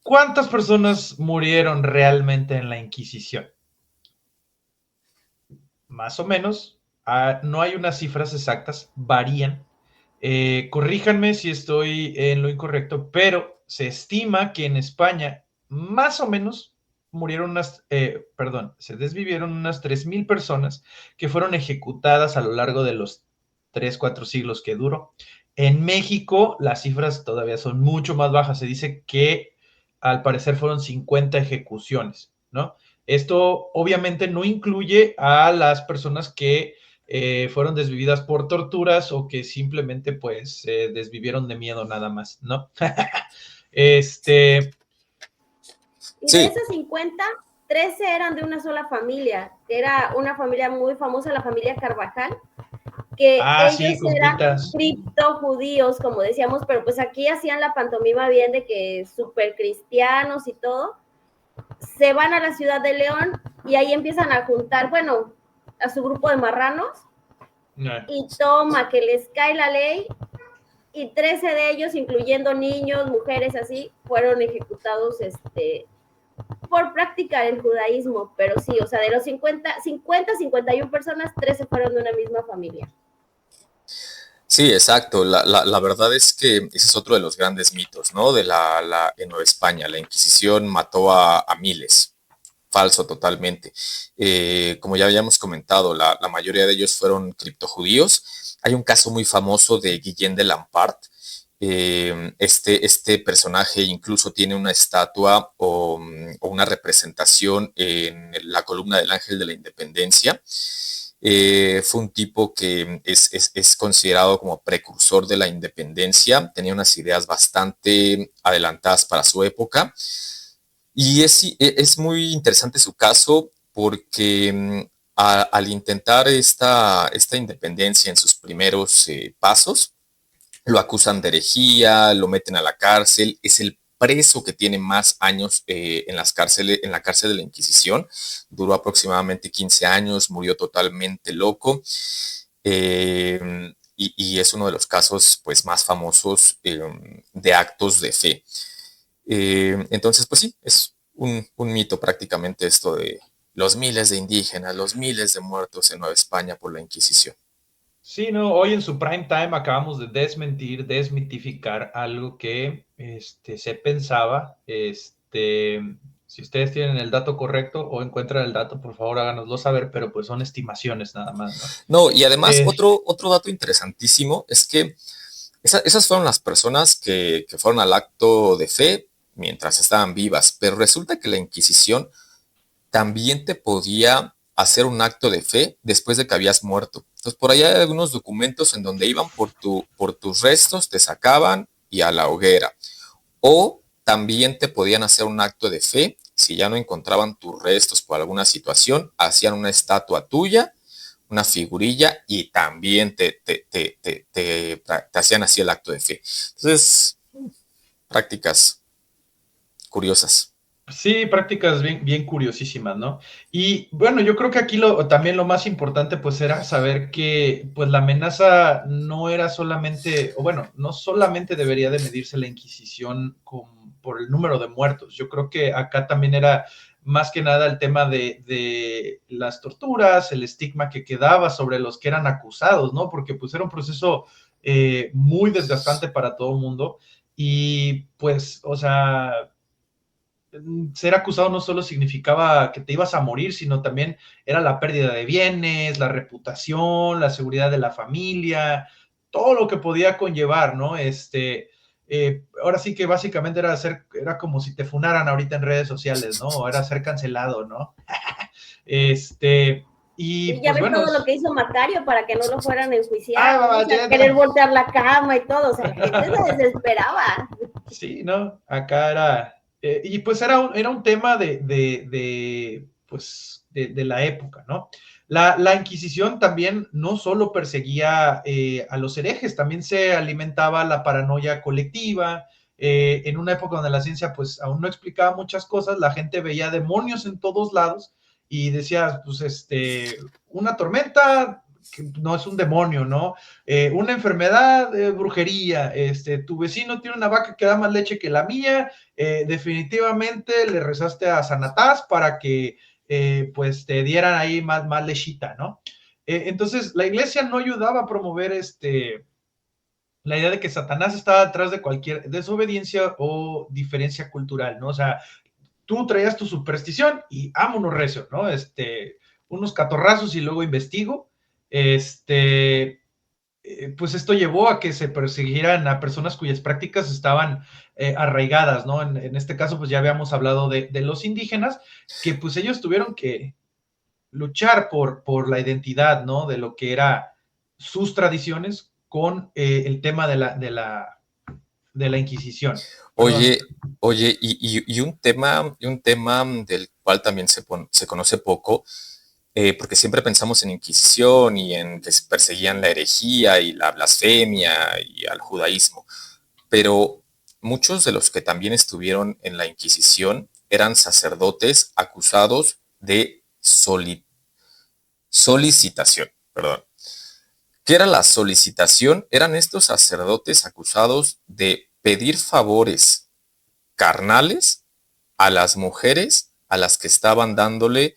¿Cuántas personas murieron realmente en la Inquisición? Más o menos, no hay unas cifras exactas, varían. Corríjanme si estoy en lo incorrecto, pero se estima que en España más o menos murieron se desvivieron unas 3,000 personas que fueron ejecutadas a lo largo de los 3, 4 siglos que duró. En México las cifras todavía son mucho más bajas. Se dice que al parecer fueron 50 ejecuciones, ¿no? Esto obviamente no incluye a las personas que fueron desvividas por torturas o que simplemente pues se desvivieron de miedo nada más, ¿no? este... Y de Sí, esas 50, 13 eran de una sola familia, que era una familia muy famosa, la familia Carvajal, que sí, ellos eran compitas. criptojudíos, como decíamos, pero pues aquí hacían la pantomima bien de que súper cristianos y todo. Se van a la ciudad de León y ahí empiezan a juntar, bueno, a su grupo de marranos, y toma, que les cae la ley, y 13 de ellos, incluyendo niños, mujeres, así, fueron ejecutados por practicar el judaísmo, pero sí, o sea, de los 51 personas, 13 fueron de una misma familia. sí, exacto. La verdad es que ese es otro de los grandes mitos, ¿no? En Nueva España, la Inquisición mató a miles. Falso totalmente. Como ya habíamos comentado, la mayoría de ellos fueron criptojudíos. Hay un caso muy famoso de Guillén de Lampart. Este personaje incluso tiene una estatua o una representación en la columna del Ángel de la Independencia. Fue un tipo que es considerado como precursor de la independencia, tenía unas ideas bastante adelantadas para su época y es muy interesante su caso porque al intentar esta independencia en sus primeros pasos, lo acusan de herejía, lo meten a la cárcel, es el preso que tiene más años en en la cárcel de la Inquisición, duró aproximadamente 15 años, murió totalmente loco, y es uno de los casos pues, más famosos de actos de fe. Entonces, pues sí, es un mito prácticamente esto de los miles de indígenas, los miles de muertos en Nueva España por la Inquisición. Sí, no, hoy en su prime time acabamos de desmitificar algo que se pensaba. Si ustedes tienen el dato correcto o encuentran el dato, por favor háganoslo saber, pero pues son estimaciones nada más, ¿no? No, y además otro dato interesantísimo es que esas fueron las personas que fueron al acto de fe mientras estaban vivas, pero resulta que la Inquisición también te podía hacer un acto de fe después de que habías muerto. Entonces, por ahí hay algunos documentos en donde iban por tus restos, te sacaban y a la hoguera. O también te podían hacer un acto de fe si ya no encontraban tus restos por alguna situación, hacían una estatua tuya, una figurilla y también te hacían así el acto de fe. Entonces, prácticas curiosas. Sí, prácticas bien, bien curiosísimas, ¿no? Y bueno, yo creo que aquí también lo más importante pues era saber que pues la amenaza no era solamente, o bueno, no solamente debería de medirse la Inquisición por el número de muertos. Yo creo que acá también era más que nada el tema de las torturas, el estigma que quedaba sobre los que eran acusados, ¿no? Porque pues era un proceso muy desgastante para todo el mundo y pues, o sea ser acusado no solo significaba que te ibas a morir, sino también era la pérdida de bienes, la reputación, la seguridad de la familia, todo lo que podía conllevar, ¿no? Ahora sí que básicamente era como si te funaran ahorita en redes sociales, ¿no? O era ser cancelado, ¿no? Y Y ya pues ves bueno, todo lo que hizo Macario para que no lo fueran a enjuiciar, ah, ¿no? O sea, querer voltear la cama y todo, o sea, la gente se desesperaba. sí, ¿no? Acá y pues era un tema de la época, ¿no? La Inquisición también no solo perseguía a los herejes, también se alimentaba la paranoia colectiva. En una época donde la ciencia pues aún no explicaba muchas cosas, la gente veía demonios en todos lados y decía, pues una tormenta que no es un demonio, ¿no? Una enfermedad, brujería, tu vecino tiene una vaca que da más leche que la mía, definitivamente le rezaste a Sanatás para que pues te dieran ahí más lechita, ¿no? Entonces, la iglesia no ayudaba a promover la idea de que Satanás estaba detrás de cualquier desobediencia o diferencia cultural, ¿no? O sea, tú traías tu superstición y vámonos recio, ¿no? Unos catorrazos y luego investigo. Pues esto llevó a que se persiguieran a personas cuyas prácticas estaban arraigadas, ¿no? En este caso, pues ya habíamos hablado de los indígenas, que pues ellos tuvieron que luchar por la identidad, ¿no? De lo que era sus tradiciones con el tema de la Inquisición. Perdón. Oye, oye, y un tema del cual también se conoce poco, porque siempre pensamos en Inquisición y en que se perseguían la herejía y la blasfemia y al judaísmo, pero muchos de los que también estuvieron en la Inquisición eran sacerdotes acusados de solicitación, perdón. ¿Qué era la solicitación? Eran estos sacerdotes acusados de pedir favores carnales a las mujeres a las que estaban dándole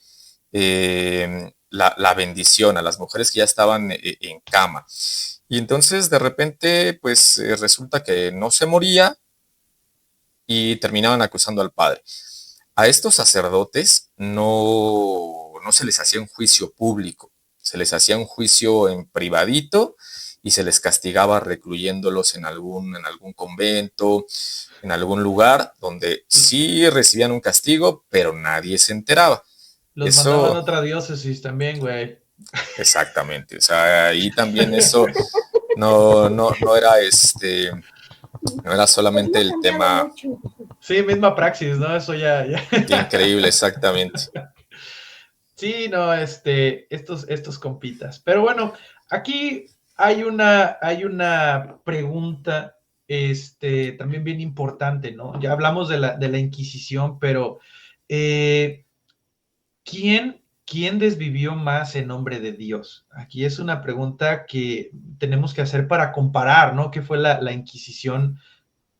la bendición, a las mujeres que ya estaban en cama. Y entonces de repente, pues resulta que no se moría y terminaban acusando al padre. A estos sacerdotes no se les hacía un juicio público, se les hacía un juicio en privadito y se les castigaba recluyéndolos en algún convento, en algún lugar donde sí recibían un castigo, pero nadie se enteraba. Los mandaban a otra diócesis también, güey. Exactamente, o sea, ahí también eso no era no era solamente el tema. Mucho. Sí, misma praxis, ¿no? Eso ya. Increíble, exactamente. Sí, no, estos compitas. Pero bueno, aquí hay una pregunta, también bien importante, ¿no? Ya hablamos de la Inquisición, pero eh, ¿quién desvivió más en nombre de Dios? Aquí es una pregunta que tenemos que hacer para comparar, ¿no? ¿Qué fue la Inquisición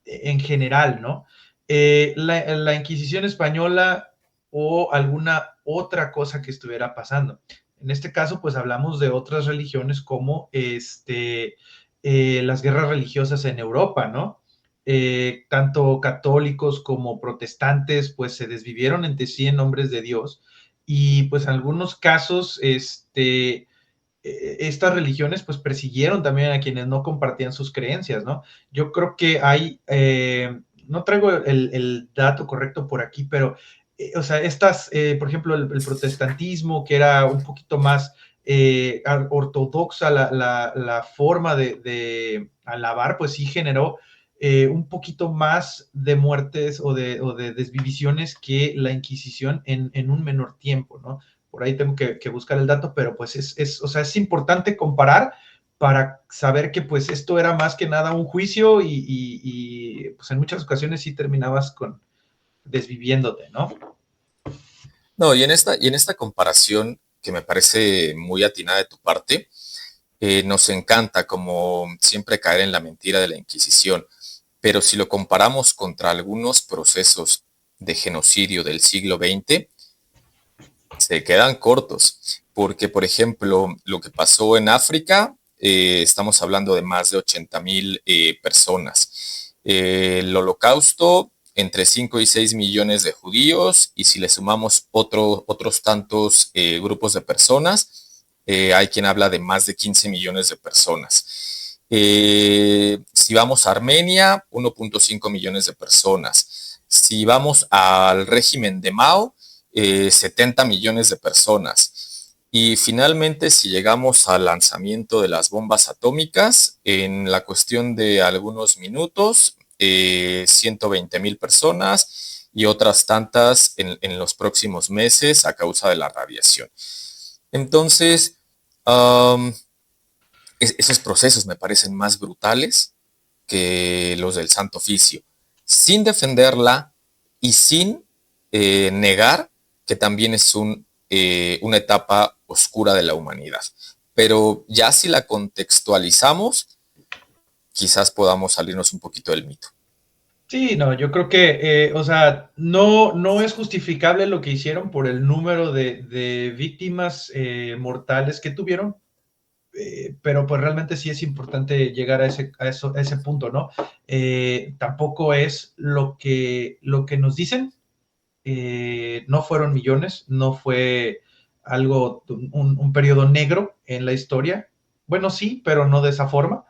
en general, ¿no? La Inquisición española o alguna otra cosa que estuviera pasando. En este caso, pues hablamos de otras religiones como las guerras religiosas en Europa, ¿no? Tanto católicos como protestantes, pues se desvivieron entre sí en nombres de Dios y pues en algunos casos, estas religiones pues persiguieron también a quienes no compartían sus creencias, ¿no? Yo creo que no traigo el dato correcto por aquí, pero, o sea, por ejemplo, el protestantismo, que era un poquito más ortodoxa la forma de alabar, pues sí generó un poquito más de muertes o de desvivisiones que la Inquisición en un menor tiempo, ¿no? Por ahí tengo que buscar el dato, pero pues o sea, es importante comparar para saber que pues esto era más que nada un juicio y pues en muchas ocasiones sí terminabas desviviéndote, ¿no? No, y en esta comparación que me parece muy atinada de tu parte, nos encanta como siempre caer en la mentira de la Inquisición, pero si lo comparamos contra algunos procesos de genocidio del siglo XX, se quedan cortos, porque por ejemplo, lo que pasó en África, estamos hablando de más de 80,000 personas. El holocausto entre 5 y 6 millones de judíos, y si le sumamos otros tantos grupos de personas, hay quien habla de más de 15 millones de personas. Si vamos a Armenia, 1.5 millones de personas. Si vamos al régimen de Mao, 70 millones de personas. Y finalmente, si llegamos al lanzamiento de las bombas atómicas, en la cuestión de algunos minutos, 120,000 personas y otras tantas en los próximos meses a causa de la radiación. Entonces, esos procesos me parecen más brutales que los del Santo Oficio, sin defenderla y sin negar que también es una etapa oscura de la humanidad. Pero ya si la contextualizamos, quizás podamos salirnos un poquito del mito. Sí, no, yo creo que, o sea, no es justificable lo que hicieron por el número de víctimas mortales que tuvieron, pero pues realmente sí es importante llegar a ese punto, ¿no? Tampoco es lo que nos dicen, no fueron millones, no fue algo, un periodo negro en la historia. Bueno, sí, pero no de esa forma.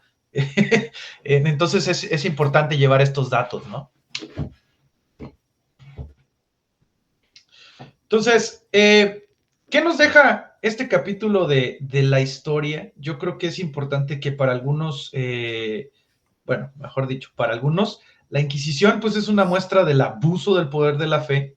Entonces es importante llevar estos datos, ¿no? Entonces, ¿qué nos deja este capítulo de la historia? Yo creo que es importante que para algunos, bueno, mejor dicho, para algunos, la Inquisición pues es una muestra del abuso del poder de la fe.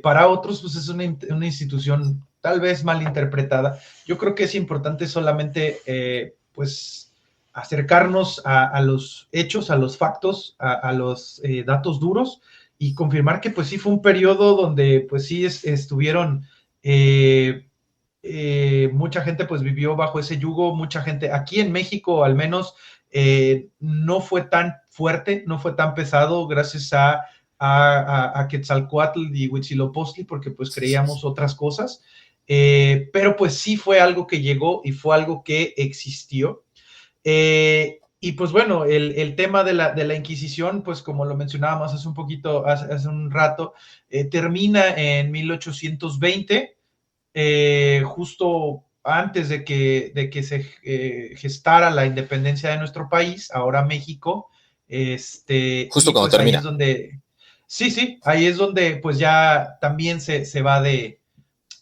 Para otros pues es una institución tal vez mal interpretada. Yo creo que es importante solamente pues acercarnos a los hechos, a los factos, a los datos duros, y confirmar que pues sí fue un periodo donde pues sí estuvieron, mucha gente pues vivió bajo ese yugo, mucha gente, aquí en México al menos, no fue tan fuerte, no fue tan pesado gracias a Quetzalcóatl y Huitzilopochtli, porque pues creíamos otras cosas, pero pues sí fue algo que llegó y fue algo que existió. Y pues bueno, el tema de la Inquisición, pues como lo mencionábamos hace un poquito, hace un rato, termina en 1820, justo antes de que se gestara la independencia de nuestro país, ahora México, Justo y cuando pues ahí es termina. donde, sí, ahí es donde pues ya también se va de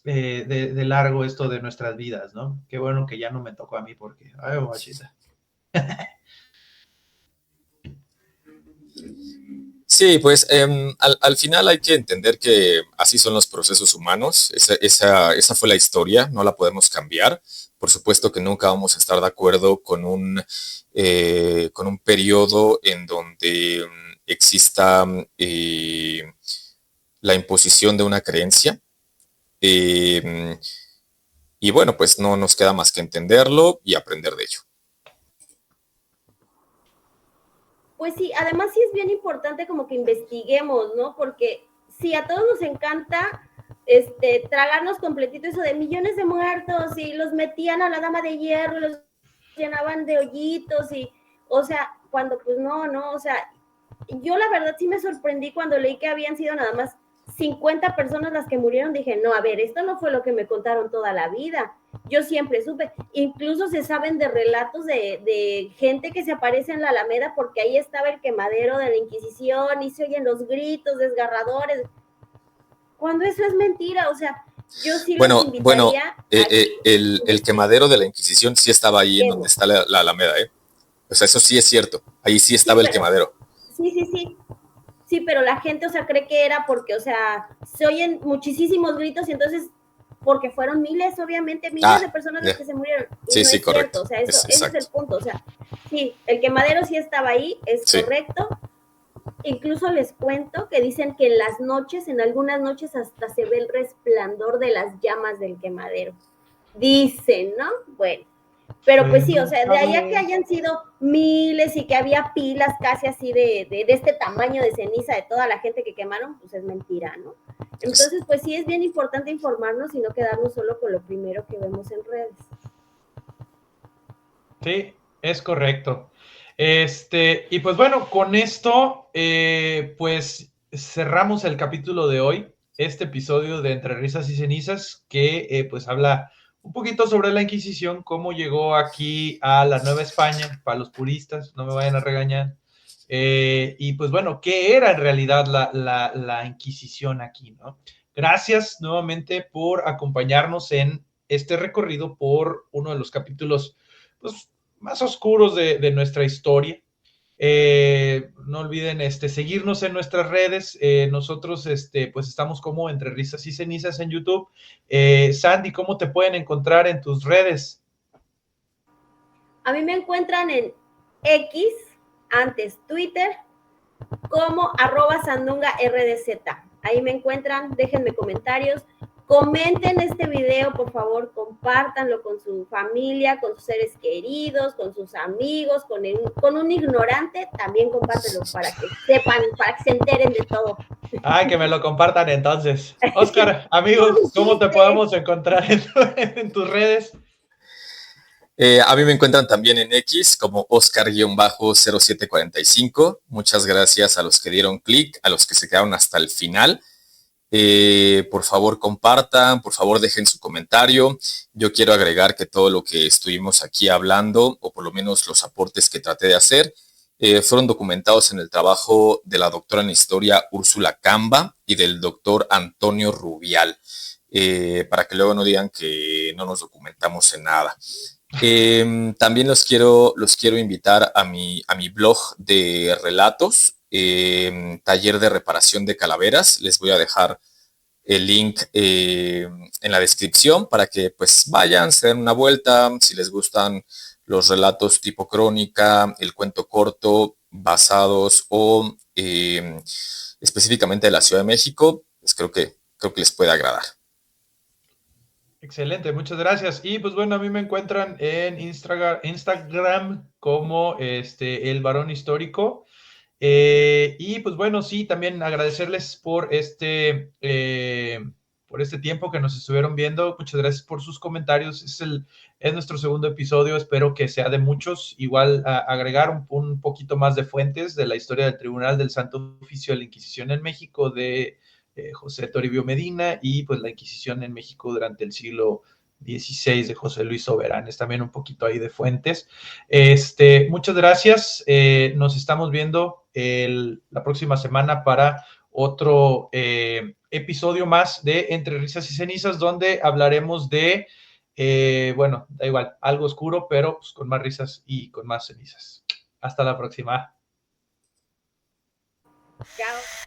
largo esto de nuestras vidas, ¿no? Qué bueno que ya no me tocó a mí porque, ay, machita. Sí, pues al final hay que entender que así son los procesos humanos. Esa fue la historia, no la podemos cambiar. Por supuesto que nunca vamos a estar de acuerdo con un periodo en donde exista la imposición de una creencia. Eh, y bueno, pues no nos queda más que entenderlo y aprender de ello. Pues sí, además sí es bien importante como que investiguemos, ¿no? Porque sí, a todos nos encanta tragarnos completito eso de millones de muertos y los metían a la dama de hierro, los llenaban de hoyitos y, o sea, cuando pues no, o sea, yo la verdad sí me sorprendí cuando leí que habían sido nada más 50 personas las que murieron. Dije, no, a ver, esto no fue lo que me contaron toda la vida. Yo siempre supe, incluso se saben de relatos de gente que se aparece en la Alameda porque ahí estaba el quemadero de la Inquisición y se oyen los gritos desgarradores. Cuando eso es mentira, o sea, yo sí los invitaría a el quemadero de la Inquisición sí estaba ahí en donde está la Alameda, ¿eh? O sea, eso sí es cierto. Ahí sí estaba el quemadero. Sí. Sí, pero la gente, o sea, cree que era porque, o sea, se oyen muchísimos gritos y entonces, porque fueron miles, obviamente, miles de personas las que se murieron. Y sí, no sí, es correcto. cierto, o sea, ese es el punto. O sea, sí, el quemadero sí estaba ahí, es correcto. Incluso les cuento que dicen que en las noches, en algunas noches, hasta se ve el resplandor de las llamas del quemadero. Dicen, ¿no? Bueno. Pero pues sí, o sea, de allá que hayan sido miles y que había pilas casi así de este tamaño de ceniza de toda la gente que quemaron, pues es mentira, ¿no? Entonces, pues sí es bien importante informarnos y no quedarnos solo con lo primero que vemos en redes. Sí, es correcto. Y pues bueno, con esto, pues cerramos el capítulo de hoy, este episodio de Entre Risas y Cenizas, que pues habla un poquito sobre la Inquisición, cómo llegó aquí a la Nueva España, para los puristas, no me vayan a regañar. Y pues bueno, ¿qué era en realidad la Inquisición aquí, no? Gracias nuevamente por acompañarnos en este recorrido por uno de los capítulos, pues, más oscuros de nuestra historia. No olviden seguirnos en nuestras redes. Nosotros pues estamos como Entre Risas y Cenizas en YouTube. Sandy, ¿cómo te pueden encontrar en tus redes? A mí me encuentran en X, antes Twitter, como @sandungaRDZ. Ahí me encuentran, déjenme comentarios, comenten este video, por favor, compártanlo con su familia, con sus seres queridos, con sus amigos, con un ignorante, también compártelo para que sepan, para que se enteren de todo. Ay, que me lo compartan entonces. Oscar, amigo, ¿cómo te podemos encontrar en tus redes? A mí me encuentran también en X como Oscar-0745. Muchas gracias a los que dieron clic, a los que se quedaron hasta el final. Por favor, compartan, por favor, dejen su comentario. Yo quiero agregar que todo lo que estuvimos aquí hablando, o por lo menos los aportes que traté de hacer, fueron documentados en el trabajo de la doctora en historia Úrsula Camba y del doctor Antonio Rubial, para que luego no digan que no nos documentamos en nada. También los quiero invitar a mi blog de relatos, Taller de Reparación de Calaveras. Les voy a dejar el link en la descripción para que pues vayan, se den una vuelta. Si les gustan los relatos tipo crónica, el cuento corto, basados o específicamente de la Ciudad de México, pues creo que les puede agradar. Excelente, muchas gracias. Y pues bueno, a mí me encuentran en Instagram como El Varón Histórico. Y pues bueno, sí, también agradecerles por este tiempo que nos estuvieron viendo. Muchas gracias por sus comentarios. Es nuestro segundo episodio. Espero que sea de muchos. Igual agregar un poquito más de fuentes de la historia del Tribunal del Santo Oficio de la Inquisición en México de José Toribio Medina y pues la Inquisición en México durante el siglo XVI de José Luis Soberanes, también un poquito ahí de fuentes. Muchas gracias. Nos estamos viendo la próxima semana para otro episodio más de Entre Risas y Cenizas, donde hablaremos de, bueno, da igual, algo oscuro, pero pues, con más risas y con más cenizas. Hasta la próxima. Chao.